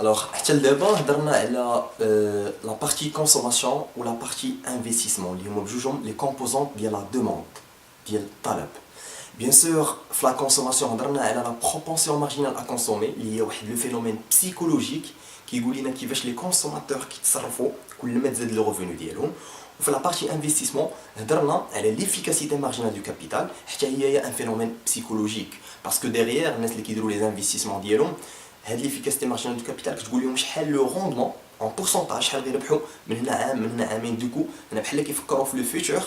Alors, حتى لدابا هضرنا على la partie consommation ou la partie investissement اللي هما بجوجهم les composantes ديال la demande ديال الطلب. Bien sûr, في la consommation هضرنا على la propension marginale à consommer اللي هي واحد لو فينومين بسيكولوجيك كيقول لنا كيفاش لي كونسوماتور كيتصرفوا كل ما تزاد لو ريفوني ديالهم. وفي la partie investissement هضرنا على l'efficacité marginale du capital حتى هي ان فينومين بسيكولوجيك باسكو ديغيير الناس اللي كيديروا لي انفستيسمون ديالهم هاد ليفيكاسيتي مارجينال دو كابيتال كتقول لهم شحال لو روندمون اون بورسونتاج شحال غيربحوا من هنا عام من هنا عامين. دوكو انا بحال كيفكروا في لو فيوتور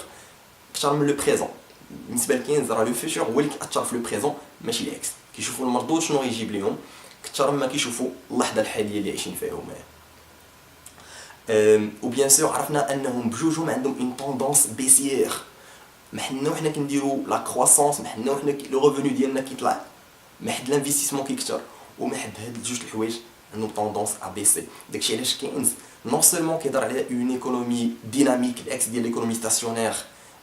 اكثر من لو بريزون. بالنسبه لكاين راه لو فيوتور هو اللي كيأثر في لو بريزون ماشي العكس. كيشوفوا المردود شنو غيجيب لهم اكثر مما كيشوفوا اللحظه الحاليه اللي عايشين فيها هما. وبيان سور عرفنا انهم بجوجهم عندهم اون طوندونس بيسيير. ما حنا وحنا كنديروا لا كرواسونس ما حنا وحنا لو ريفوني ديالنا كيطلع ما حد الانفستيسمون كيكثر وما حد هاد جوج الحوايج عندهم طوندونس ا بيسي. داكشي علاش كاينز نون سولمون كيهضر على اون ايكونومي ديناميك الاكس ديال ليكونومي ستاسيونير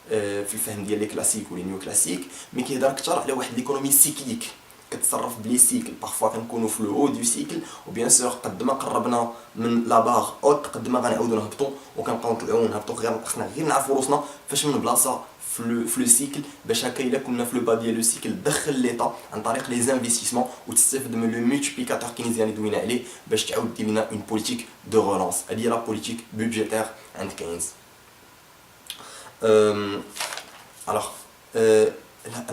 في الفهم ديال لي كلاسيك ولي نيو كلاسيك مي كيهضر اكثر على واحد ليكونومي سيكليك كتصرف بلي سيكل بارفوا كنكونوا في لو او دو سيكل وبيان سور قد ما قربنا من لا باغ اوت قد ما غنعاودوا نهبطوا وكنبقاو نطلعوا ونهبطوا خصنا غير نعرفوا روسنا فاش من بلاصه في لو سيكل باش هكا الا كنا في لو با ديال لو سيكل دخل ليطا عن طريق لي زانفستيسمون وتستافد من لو مولتيبليكاتور كينيزيان اللي دوينا عليه باش تعاود دير لنا اون بوليتيك دو ريلانس. هذه هي لا بوليتيك بودجيتير عند كاينز. الوغ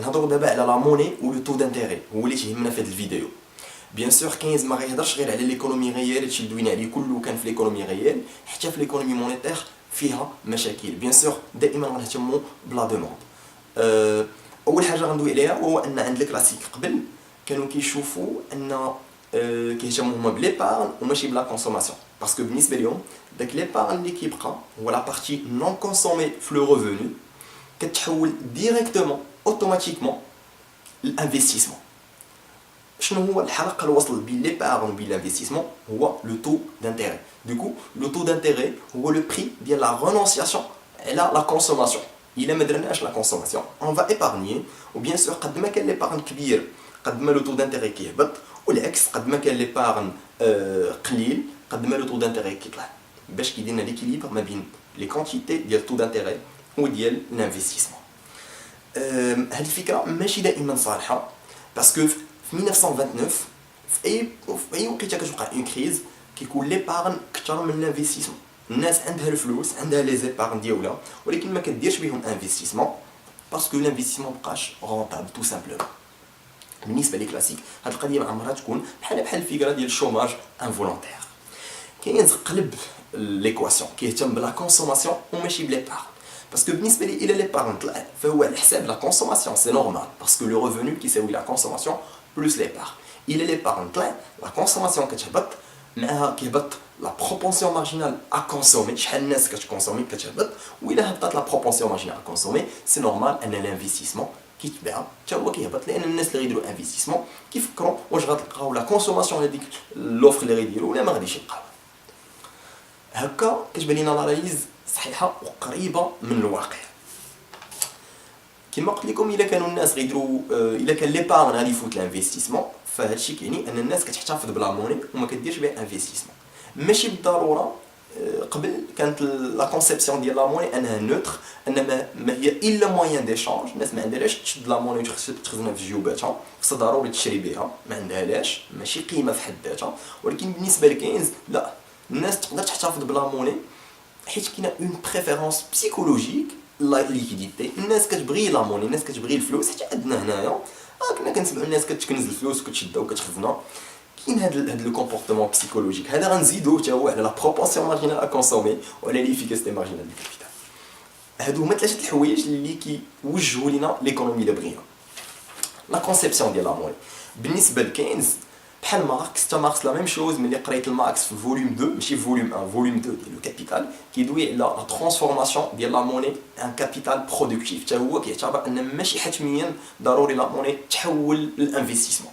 نهضروا دابا على لا موني و لو تو دانتيري هو اللي تيهمنا في هذا الفيديو. بيان سور كاينز ما غيهضرش غير على ليكونومي ريال هادشي اللي دوينا عليه كله كان في ليكونومي ريال حتى في ليكونومي مونيتير فيها مشاكل. بيان سور دائما غنهتموا بلا دوموند. اول حاجه غندوي عليها هو ان عند الكلاسيك قبل كانوا كيشوفوا ان كيهتموا هما بليبارن وماشي بلا كونسوماسيون باسكو بالنسبه لهم داك ليبارن اللي كيبقى هو لا بارتي نون كونسومي في لو ريفوني كتحول ديريكتومون اوتوماتيكمون للانفستيسمون. شنو هو الحلقه الوصل بين ليبارن وبين الانفستيسمون هو لو تو دانتيري. دوكو لو تو دانتيري هو لو بري ديال لا رونونسياسيون على لا كونسوماسيون. الا ما درناش لا كونسوماسيون اون فا ايبارني وبيان سور قد ما كان ليبارن كبير قد ما لو تو دانتيري كيهبط والعكس قد ما كان ليبارن قليل قد ما لو تو دانتيري كيطلع باش كيدير لنا ليكيليبر ما بين لي كونتيتي ديال تو دانتيري وديال الانفستيسمون. هاد الفكره ماشي دائما صالحه باسكو في 1929 في اي وقيته كتوقع اون كريز كيكون ليبارن اكثر من الانفستيسمون. الناس عندها الفلوس عندها لي زيبارن ديالها ولكن ما كديرش بهم انفستيسمون باسكو الانفستيسمون مابقاش رونطابل تو سامبلومون. بالنسبه لي كلاسيك هاد القضيه عمرها تكون بحال الفكره ديال الشوماج انفولونتير. كاين قلب ليكواسيون كيهتم بلا كونسوماسيون وماشي بليبارن باسكو بالنسبه لي الى ليبارن طلع فهو على حساب لا كونسوماسيون سي نورمال باسكو لو ريفوني كيساوي لا كونسوماسيون بلس ليبارن. الى ليبارن طلع لا كونسوماسيون كتهبط معها كيهبط لا بروبونسيون مارجينال ا كونسومي شحال الناس كتكونسومي كتهبط وإلا هبطت لا بروبونسيون مارجينال ا كونسومي سي نورمال ان الانفستيسمون كيتباع حتى هو كيهبط لان الناس اللي غيديروا انفستيسمون كيفكروا واش غتلقاو لا كونسوماسيون هذيك لوفر اللي غيديروا ولا ما غاديش يلقاو. هكا كتبان لينا لاناليز صحيحه وقريبه من الواقع. كما قلت لكم الا كانوا الناس غيديروا الا كان ليبارن غادي يفوت الانفستيسمون فهادشي كيعني ان الناس كتحتفظ بلا موني وما كديرش بها انفستيسمون. ماشي بالضروره قبل كانت لا كونسيبسيون ديال لا موني انها نوتر ان ما هي الا موين ديشانج. الناس ما عندهاش تشد لا موني وتخزنها في جيوباتها خصها ضروري تشري بها ما عندهاش ماشي قيمه في حد ذاتها. ولكن بالنسبه لكاينز لا الناس تقدر تحتفظ بلا موني حيت كاينه اون بريفيرونس بسيكولوجيك لا ليكيديتي. الناس كتبغي لا موني الناس كتبغي الفلوس حتى عندنا هنايا كنا كنسمعوا الناس كتكنز الفلوس وكتشدها وكتخزنها. كاين هاد لو كومبورتمون بسيكولوجيك هذا غنزيدوه حتى هو على لا بروبونسيون مارجينال ا كونسومي وعلى ليفيكاسيتي مارجينال دو كابيتال. هادو هما ثلاثه الحوايج اللي كيوجهوا لينا ليكونومي اللي بغينا. لا كونسيبسيون ديال لا موني بالنسبه لكاينز بحال ماركس حتى ماركس لا ميم شوز ملي قريت الماركس في فوليوم 2 ماشي فوليوم 1 فوليوم 2 ديال لو كابيتال كيدوي على لا ترانسفورماسيون ديال لا موني ان كابيتال برودكتيف. حتى هو كيعتبر ان ماشي حتميا ضروري لا موني تحول للانفستيسمون.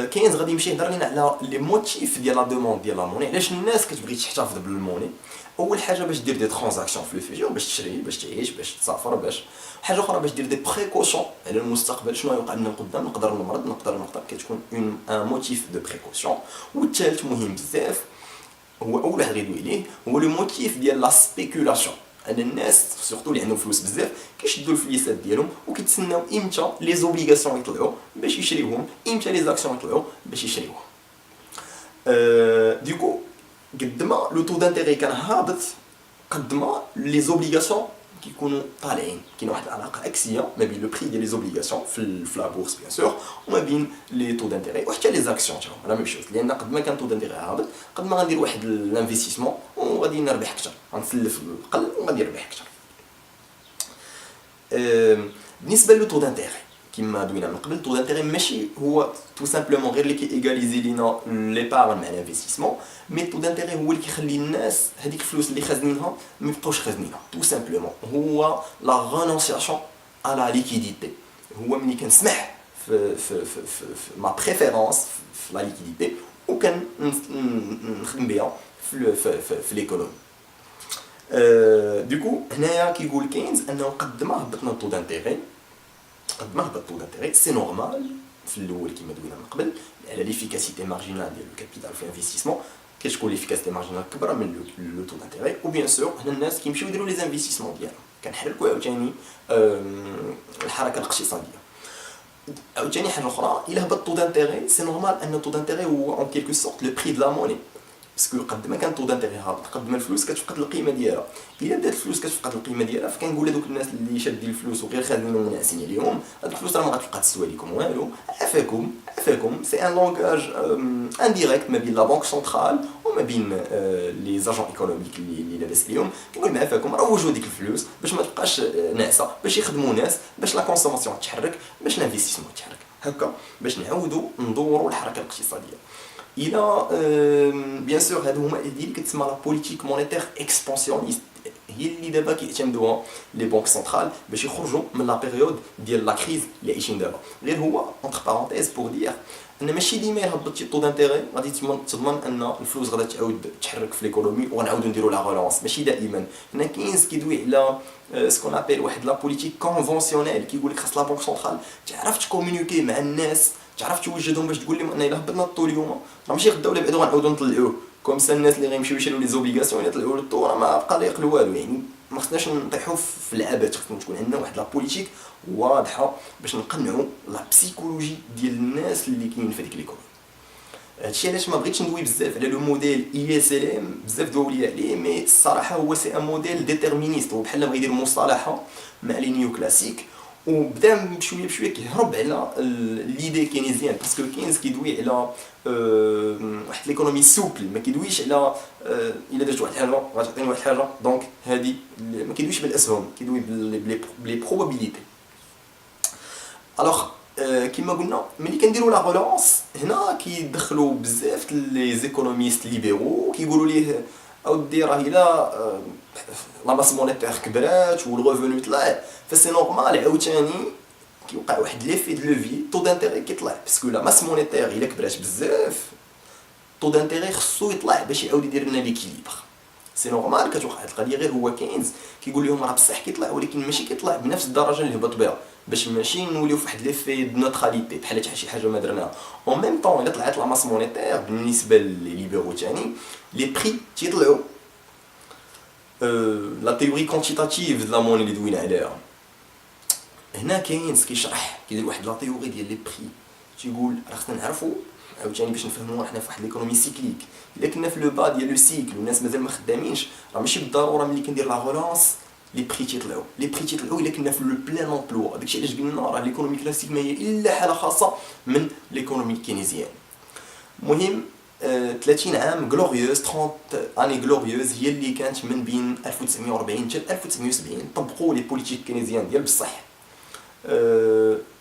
كاينز غادي يمشي يهضر لنا على لي موتيف ديال لا دوموند ديال لا موني علاش الناس كتبغي تحتفظ بالموني. اول حاجه باش دير دي ترانزاكسيون في لو فيجور، باش تشري، باش تعيش، باش تسافر، باش حاجه اخرى باش دير دي بريكوشن على المستقبل، شنو يوقع لنا قدام، نقدر نمرض، نقدر نقطع، كتكون ان موتيف دو بريكوشن. والثالث مهم بزاف، هو اول واحد غيدوي عليه، هو لو موتيف ديال لا سبيكولاسيون. ان الناس سورتو اللي عندهم فلوس بزاف كيشدوا الفليسات ديالهم وكيتسناو امتى لي زوبليغاسيون يطلعوا باش يشريوهم، امتى لي زاكسيون يطلعوا باش يشريوهم. ديكو قد ما لو تو دانتيغي كان هابط، قد ما لي زوبليغاسيون كيكونوا طالعين. كاين واحد العلاقه عكسيه ما بين لو بري ديال لي زوبليغاسيون في لا بورس بيان سور وما بين لي تو دانتيغي وحتى لي زاكسيون تاعهم لا ميم شوز. لان قد ما كان تو دانتيغي هابط قد ما غندير واحد الانفستيسمون وغادي نربح اكثر، غنسلف القل وغادي نربح اكثر. بالنسبه لو تو دانتيغي كما دوينا من قبل، تو دانتيغي ماشي هو تو سامبلومون غير اللي كيغاليزي لينا ليبارن مع الانفستيسمون، مي تو دانتيغي هو اللي كيخلي الناس هذيك الفلوس اللي خازنينها ما يبقاوش خازنينها. تو سامبلومون هو لا رونونسياسيون ا لا ليكيديتي. هو ملي كنسمح في ما بريفيرونس في لا ليكيديتي وكان نخدم بها في ليكونومي. دوكو هنايا كيقول كينز انه قد ما هبطنا الطو دانتيغي، قد ما هبط الطو دانتيغي سي نورمال في الاول كما دوينا من قبل على ليفيكاسيتي مارجينال ديال الكابيتال في الانفستيسمون، كتكون ليفيكاسيتي مارجينال كبرى من لو طو دانتيغي. وبيان سور هنا الناس كيمشيو يديروا لي زانفستيسمون ديالهم، كنحركوا عاوتاني الحركه الاقتصاديه. عاوتاني حاجه اخرى، الا هبط الطو دانتيغي سي نورمال ان الطو دانتيغي هو اون كيلكو سورت لو بري دو لا موني، باسكو قد ما كان طو دانتيغي هابط قد ما الفلوس كتفقد القيمه ديالها. الا بدات الفلوس كتفقد القيمه ديالها فكنقول لهذوك الناس اللي شادين الفلوس وغير خازنين ومنعسين عليهم، هاد الفلوس راه ما غتبقى تسوى لكم والو. عفاكم سي ان لونغاج انديريكت ما بين لا بنك سنترال وما بين لي زاجون ايكونوميك اللي لاباس عليهم. كنقول لهم عفاكم روجوا ديك الفلوس باش ما تبقاش ناعسه، باش يخدموا ناس، باش لا كونسوماسيون تحرك، باش الانفستيسمون تحرك، هكا باش نعاودوا ندوروا الحركه الاقتصاديه. الى بيان سور هادو هما اللي كتسمى لا بوليتيك مونيتير اكسبانسيونيست، هي اللي دابا كيعتمدوها لي بنك سنترال باش يخرجوا من لا بيريود ديال لا كريز اللي عايشين دابا. غير هو اونتر بارونتيز بور دير ان ماشي ديما يهبط شي طو دانتيغي غادي تضمن ان الفلوس غادا تعاود تحرك في ليكونومي وغنعاودو نديرو لا رولونس، ماشي دائما. هنا كاين كيدوي على سكون ابيل واحد لا بوليتيك كونفونسيونيل، كيقول لك خاص لا بنك سنترال تعرف تكومونيكي مع الناس، تعرف توجدهم باش تقول لهم ان الا هبطنا الطو اليوم راه ماشي غدا ولا بعدا غنعاودو نطلعوه، كوم سا الناس اللي غيمشيو يشريو لي زوبليغاسيون يطلعوا الطو راه ما بقى لا يقلوا والو. يعني ما خصناش نطيحوا في العبث، خصنا تكون عندنا واحد لا بوليتيك واضحه باش نقنعوا لا بسيكولوجي ديال الناس اللي كاينين في هذيك ليكول. هادشي علاش ما بغيتش ندوي بزاف على لو موديل اي اس ال ام، بزاف دواو ليا عليه، مي الصراحه هو سي ان موديل ديتيرمينيست، هو بحال بغا يدير مصطلحه مع لي نيو كلاسيك وبدا بشويه بشويه كيهرب على ليدي كينيزيان، باسكو كاينز كيدوي على واحد ليكونومي سوبل، ما كيدويش على الا درت واحد الحاجه غتعطيني واحد الحاجه دونك هادي، ما كيدويش بالاسهم، كيدوي بلي بروبابيليتي. الوغ كما قلنا ملي كنديروا لا رولونس هنا كيدخلوا بزاف لي زيكونوميست ليبرو كيقولوا ليه اودي راه الا لا ماس مونيتير كبرات والغوفوني طلع فسي نورمال عاوتاني كيوقع واحد ليفي دو لوفي طو دانتيغي كيطلع، باسكو لا ماس مونيتير الا كبرات بزاف طو دانتيغي خصو يطلع باش يعاود يدير لنا ليكيليبر. سي نورمال كتوقع هاد القضيه، غير هو كاينز كيقول لهم راه بصح كيطلع ولكن ماشي كيطلع بنفس الدرجه اللي هبط بها، باش ماشي نوليو فواحد ليفي دو نوتراليتي بحال شي حاجه ما درناها. اون ميم طون الا طلعت لا ماس مونيتير بالنسبه لي ليبرو تاني لي بري تيطلعوا. لا تيوري كونتيتاتيف د لا موني اللي دوينا عليها هنا كاينز كيشرح كيدير واحد لا تيوري ديال لي بري، تيقول راه خصنا نعرفوا عاوتاني باش نفهموا حنا في واحد ليكونومي سيكليك. الا كنا في لو با ديال لو سيكل والناس مازال ما خدامينش راه ماشي بالضروره ملي كندير لا رولونس لي بري تيطلعوا. لي بري تيطلعوا الا كنا في لو بلان امبلوا، داكشي علاش قلنا راه ليكونومي كلاسيك ما هي الا حاله خاصه من ليكونومي كينيزيان. المهم 30 عام غلوريوز 30 اني غلوريوز هي اللي كانت من بين 1940 حتى 1970 طبقوا لي بوليتيك كينيزيان ديال بصح.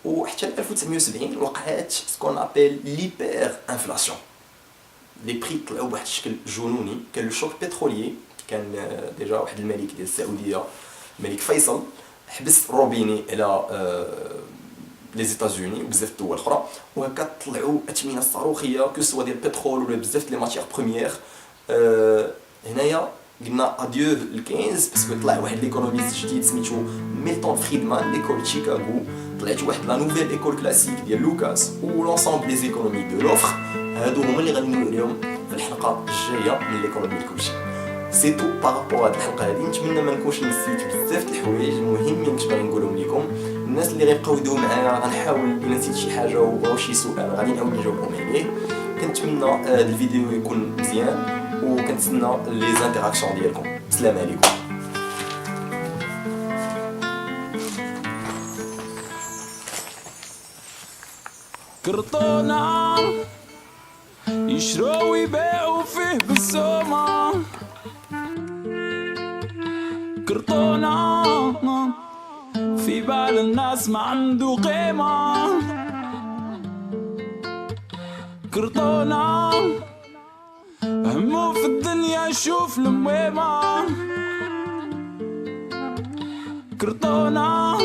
وحتى 1970 وقعت سكون ابيل ليبر انفلاسيون، لي بري طلعوا بواحد الشكل جنوني. كان لو شوك بتروليي، كان ديجا واحد الملك ديال السعوديه الملك فيصل حبس روبيني على لي زيتازوني وبزاف الدول الاخرى، وهكا طلعوا اثمنه صاروخيه كو سوا ديال البترول ولا بزاف لي ماتيير بروميير. هنايا قلنا اديو ل 15 باسكو طلع واحد ليكونوميست جديد سميتو ميلتون فريدمان ليكول شيكاغو، طلعت واحد لا نوفيل ايكول كلاسيك ديال لوكاس و لونسومبل لي زيكونومي دو لوفر. هادو هما اللي غندويو عليهم في الحلقه الجايه من ليكونومي لكلشي. سي تو بارابور هاد الحلقه هادي. نتمنى ما نكونش نسيت بزاف د الحوايج المهمين اللي كنت باغي نقولهم لكم. الناس اللي غيبقاو يدويو معايا غنحاول الا نسيت شي حاجه وبغاو شي سؤال غادي نعاود نجاوبهم عليه. كنتمنى هاد الفيديو يكون مزيان وكنتسنى لي زانتيراكسيون ديالكم. السلام عليكم. كرطونة يشرو ويبيعوا فيه بالسومة، كرطونة في بال الناس ما عنده قيمة، كرطونة همه في الدنيا يشوف المويمة، كرطونة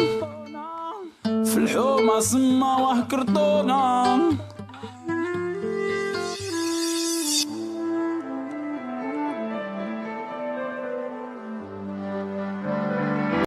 في الحومة سما واه كرطونة.